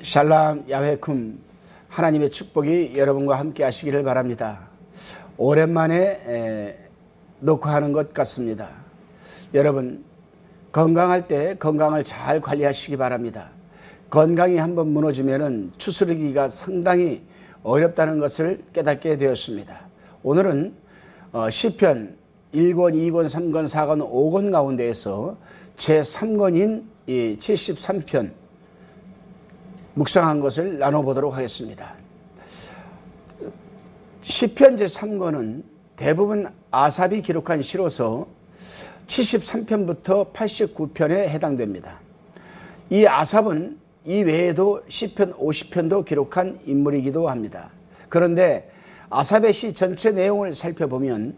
샬람 야훼쿰, 하나님의 축복이 여러분과 함께 하시기를 바랍니다. 오랜만에 녹화하는 것 같습니다. 여러분 건강할 때 건강을 잘 관리하시기 바랍니다. 건강이 한번 무너지면 추스르기가 상당히 어렵다는 것을 깨닫게 되었습니다. 오늘은 시편 1권, 2권, 3권, 4권, 5권 가운데에서 제3권인 73편 묵상한 것을 나눠보도록 하겠습니다. 시편 제3권은 대부분 아삽이 기록한 시로서 73편부터 89편에 해당됩니다. 이 아삽은 이 외에도 시편 50편도 기록한 인물이기도 합니다. 그런데 아삽의 시 전체 내용을 살펴보면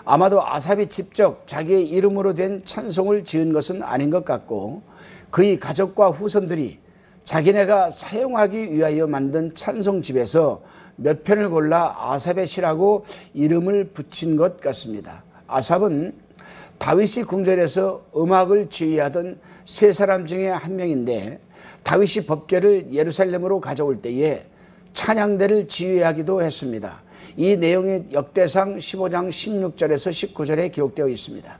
아마도 아삽이 직접 자기의 이름으로 된 찬송을 지은 것은 아닌 것 같고, 그의 가족과 후손들이 자기네가 사용하기 위하여 만든 찬송집에서 몇 편을 골라 아삽의 시라고 이름을 붙인 것 같습니다. 아삽은 다윗이 궁전에서 음악을 지휘하던 세 사람 중에 한 명인데, 다윗이 법궤를 예루살렘으로 가져올 때에 찬양대를 지휘하기도 했습니다. 이 내용이 역대상 15장 16절에서 19절에 기록되어 있습니다.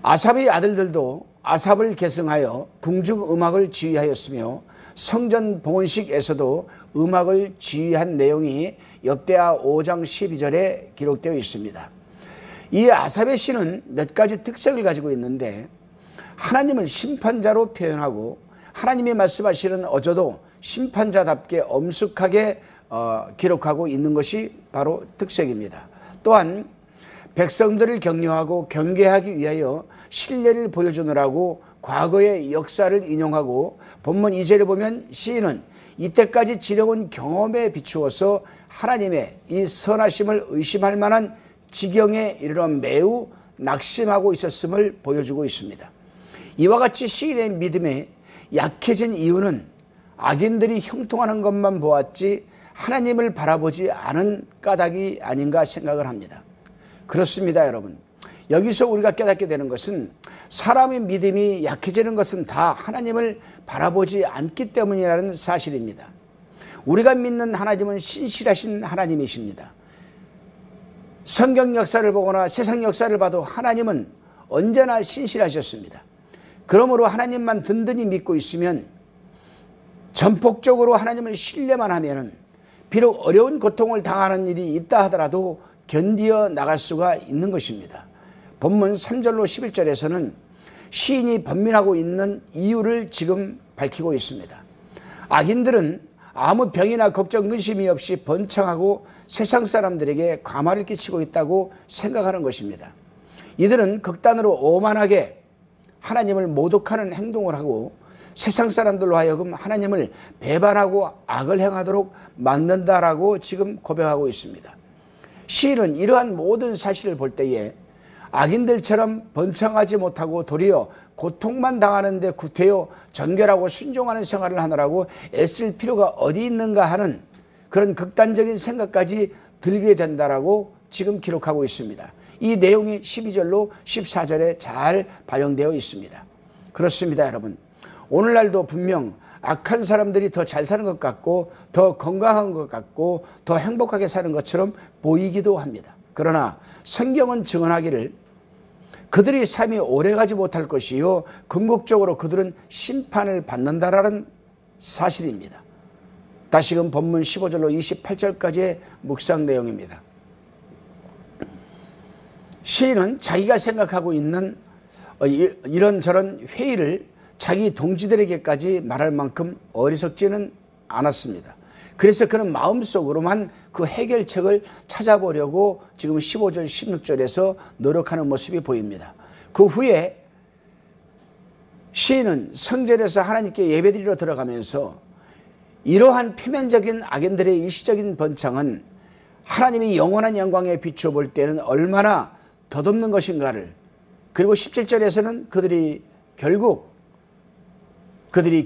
아삽의 아들들도 아삽을 계승하여 궁중 음악을 지휘하였으며 성전 봉헌식에서도 음악을 지휘한 내용이 역대하 5장 12절에 기록되어 있습니다. 이 아삽의 시는 몇 가지 특색을 가지고 있는데, 하나님을 심판자로 표현하고 하나님이 말씀하시는 어조도 심판자답게 엄숙하게 기록하고 있는 것이 바로 특색입니다. 또한 백성들을 격려하고 경계하기 위하여 신뢰를 보여주느라고 과거의 역사를 인용하고, 본문 2절에 보면 시인은 이때까지 지려온 경험에 비추어서 하나님의 이 선하심을 의심할 만한 지경에 이르러 매우 낙심하고 있었음을 보여주고 있습니다. 이와 같이 시인의 믿음에 약해진 이유는 악인들이 형통하는 것만 보았지 하나님을 바라보지 않은 까닭이 아닌가 생각을 합니다. 그렇습니다, 여러분. 여기서 우리가 깨닫게 되는 것은 사람의 믿음이 약해지는 것은 다 하나님을 바라보지 않기 때문이라는 사실입니다. 우리가 믿는 하나님은 신실하신 하나님이십니다. 성경 역사를 보거나 세상 역사를 봐도 하나님은 언제나 신실하셨습니다. 그러므로 하나님만 든든히 믿고 있으면, 전폭적으로 하나님을 신뢰만 하면 비록 어려운 고통을 당하는 일이 있다 하더라도 견디어 나갈 수가 있는 것입니다. 본문 3절로 11절에서는 시인이 번민하고 있는 이유를 지금 밝히고 있습니다. 악인들은 아무 병이나 걱정 근심이 없이 번창하고 세상 사람들에게 과마를 끼치고 있다고 생각하는 것입니다. 이들은 극단으로 오만하게 하나님을 모독하는 행동을 하고 세상 사람들로 하여금 하나님을 배반하고 악을 행하도록 만든다라고 지금 고백하고 있습니다. 시인은 이러한 모든 사실을 볼 때에 악인들처럼 번창하지 못하고 도리어 고통만 당하는 데 구태여 정결하고 순종하는 생활을 하느라고 애쓸 필요가 어디 있는가 하는 그런 극단적인 생각까지 들게 된다라고 지금 기록하고 있습니다. 이 내용이 12절로 14절에 잘 반영되어 있습니다. 그렇습니다, 여러분. 오늘날도 분명 악한 사람들이 더 잘 사는 것 같고 더 건강한 것 같고 더 행복하게 사는 것처럼 보이기도 합니다. 그러나 성경은 증언하기를 그들이 삶이 오래가지 못할 것이요 궁극적으로 그들은 심판을 받는다라는 사실입니다. 다시금 본문 15절로 28절까지의 묵상 내용입니다. 시인은 자기가 생각하고 있는 이런저런 회의를 자기 동지들에게까지 말할 만큼 어리석지는 않았습니다. 그래서 그는 마음속으로만 그 해결책을 찾아보려고 지금 15절 16절에서 노력하는 모습이 보입니다. 그 후에 시인은 성전에서 하나님께 예배드리러 들어가면서 이러한 표면적인 악인들의 일시적인 번창은 하나님이 영원한 영광에 비추어 볼 때는 얼마나 덧없는 것인가를, 그리고 17절에서는 그들이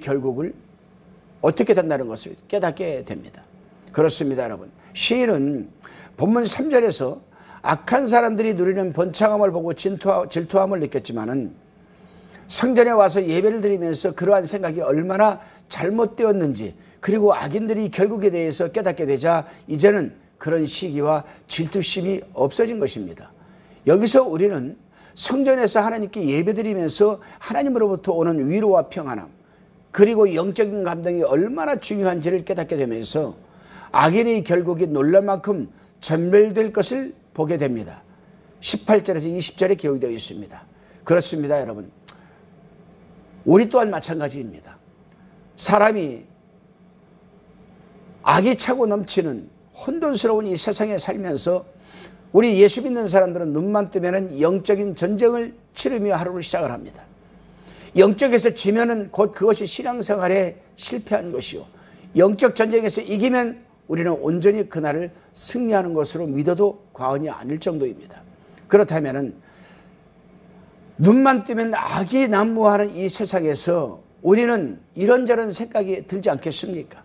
결국을 어떻게 된다는 것을 깨닫게 됩니다. 그렇습니다, 여러분. 시인은 본문 3절에서 악한 사람들이 누리는 번창함을 보고 질투함을 느꼈지만은 성전에 와서 예배를 드리면서 그러한 생각이 얼마나 잘못되었는지, 그리고 악인들이 결국에 대해서 깨닫게 되자 이제는 그런 시기와 질투심이 없어진 것입니다. 여기서 우리는 성전에서 하나님께 예배드리면서 하나님으로부터 오는 위로와 평안함, 그리고 영적인 감동이 얼마나 중요한지를 깨닫게 되면서 악인의 결국이 놀랄 만큼 전멸될 것을 보게 됩니다. 18절에서 20절에 기록이 되어 있습니다. 그렇습니다, 여러분. 우리 또한 마찬가지입니다. 사람이 악이 차고 넘치는 혼돈스러운 이 세상에 살면서 우리 예수 믿는 사람들은 눈만 뜨면은 영적인 전쟁을 치르며 하루를 시작을 합니다. 영적에서 지면은 곧 그것이 신앙생활에 실패한 것이요, 영적 전쟁에서 이기면 우리는 온전히 그날을 승리하는 것으로 믿어도 과언이 아닐 정도입니다. 그렇다면은 눈만 뜨면 악이 난무하는 이 세상에서 우리는 이런저런 생각이 들지 않겠습니까?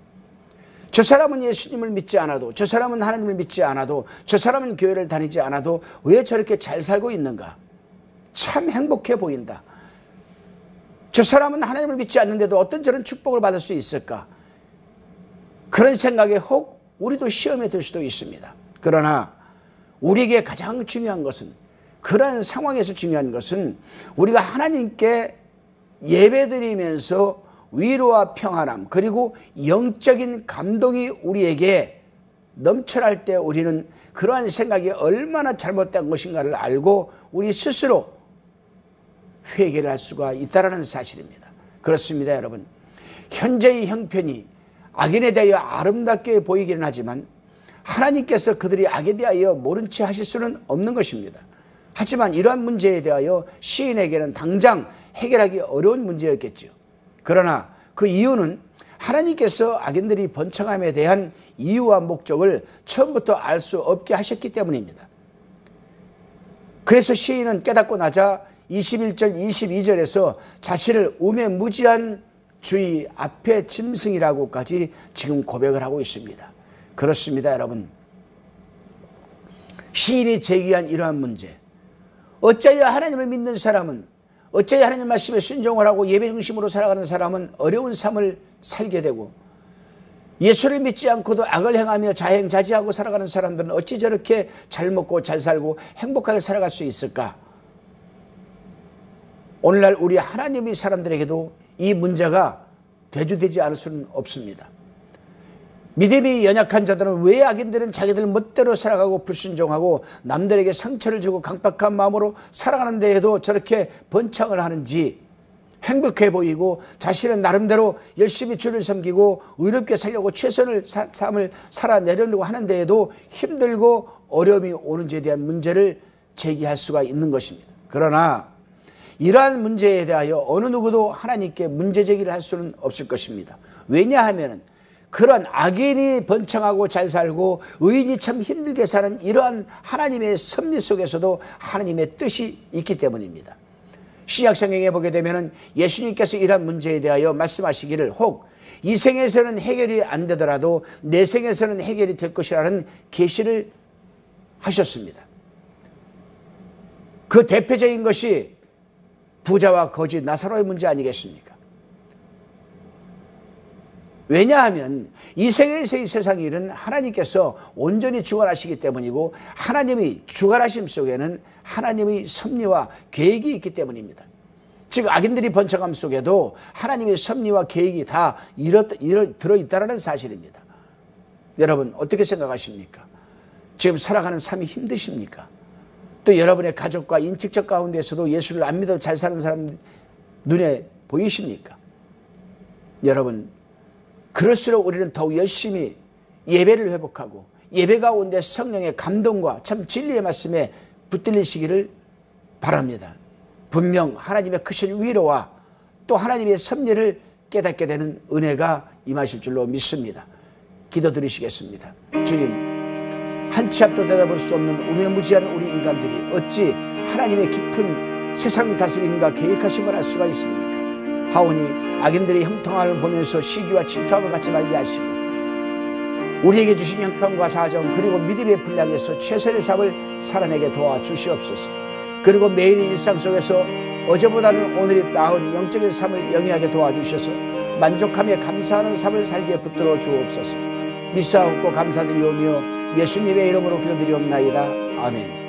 저 사람은 예수님을 믿지 않아도, 저 사람은 하나님을 믿지 않아도, 저 사람은 교회를 다니지 않아도 왜 저렇게 잘 살고 있는가? 참 행복해 보인다. 저 사람은 하나님을 믿지 않는데도 어떤 저런 축복을 받을 수 있을까? 그런 생각에 혹 우리도 시험에 들 수도 있습니다. 그러나 우리에게 가장 중요한 것은, 그런 상황에서 중요한 것은 우리가 하나님께 예배드리면서 위로와 평안함, 그리고 영적인 감동이 우리에게 넘쳐날 때 우리는 그러한 생각이 얼마나 잘못된 것인가를 알고 우리 스스로 회개를 할 수가 있다는 사실입니다. 그렇습니다, 여러분. 현재의 형편이 악인에 대하여 아름답게 보이기는 하지만 하나님께서 그들이 악에 대하여 모른 채 하실 수는 없는 것입니다. 하지만 이러한 문제에 대하여 시인에게는 당장 해결하기 어려운 문제였겠죠. 그러나 그 이유는 하나님께서 악인들이 번창함에 대한 이유와 목적을 처음부터 알 수 없게 하셨기 때문입니다. 그래서 시인은 깨닫고 나자 21절 22절에서 자신을 우매무지한 주의 앞에 짐승이라고까지 지금 고백을 하고 있습니다. 그렇습니다, 여러분. 시인이 제기한 이러한 문제, 어찌하여 하나님을 믿는 사람은, 어찌하여 하나님 말씀에 순종을 하고 예배 중심으로 살아가는 사람은 어려운 삶을 살게 되고, 예수를 믿지 않고도 악을 행하며 자행자지하고 살아가는 사람들은 어찌 저렇게 잘 먹고 잘 살고 행복하게 살아갈 수 있을까? 오늘날 우리 하나님의 사람들에게도 이 문제가 대두되지 않을 수는 없습니다. 믿음이 연약한 자들은 왜 악인들은 자기들 멋대로 살아가고 불순종하고 남들에게 상처를 주고 강박한 마음으로 살아가는 데에도 저렇게 번창을 하는지, 행복해 보이고 자신은 나름대로 열심히 주를 섬기고 의롭게 살려고 최선을 삶을 살아내려고 하는 데에도 힘들고 어려움이 오는지에 대한 문제를 제기할 수가 있는 것입니다. 그러나 이러한 문제에 대하여 어느 누구도 하나님께 문제 제기를 할 수는 없을 것입니다. 왜냐하면 그런 악인이 번창하고 잘 살고 의인이 참 힘들게 사는 이러한 하나님의 섭리 속에서도 하나님의 뜻이 있기 때문입니다. 신약성경에 보게 되면 예수님께서 이러한 문제에 대하여 말씀하시기를 혹 이 생에서는 해결이 안 되더라도 내 생에서는 해결이 될 것이라는 계시를 하셨습니다. 그 대표적인 것이 부자와 거지 나사로의 문제 아니겠습니까? 왜냐하면 이 생에서의 세상 일은 하나님께서 온전히 주관하시기 때문이고, 하나님의 주관하심 속에는 하나님의 섭리와 계획이 있기 때문입니다. 즉 악인들이 번창함 속에도 하나님의 섭리와 계획이 다 들어있다는 사실입니다. 여러분 어떻게 생각하십니까? 지금 살아가는 삶이 힘드십니까? 또 여러분의 가족과 인직적 가운데서도 예수를 안 믿어 잘 사는 사람 눈에 보이십니까? 여러분, 그럴수록 우리는 더욱 열심히 예배를 회복하고 예배 가운데 성령의 감동과 참 진리의 말씀에 붙들리시기를 바랍니다. 분명 하나님의 크신 위로와 또 하나님의 섭리를 깨닫게 되는 은혜가 임하실 줄로 믿습니다. 기도드리시겠습니다. 주님, 한 치 앞도 대답할 수 없는 우매무지한 우리 인간들이 어찌 하나님의 깊은 세상 다스림과 계획하심을 알 수가 있습니까? 하오니 악인들의 형통함을 보면서 시기와 질투함을 갖지 말게 하시고 우리에게 주신 형편과 사정 그리고 믿음의 분량에서 최선의 삶을 살아내게 도와주시옵소서. 그리고 매일의 일상 속에서 어제보다는 오늘이 나은 영적인 삶을 영위하게 도와주셔서 만족하며 감사하는 삶을 살기에 붙들어 주옵소서. 믿사옵고 감사드리오며 예수님의 이름으로 기도드리옵나이다. 아멘.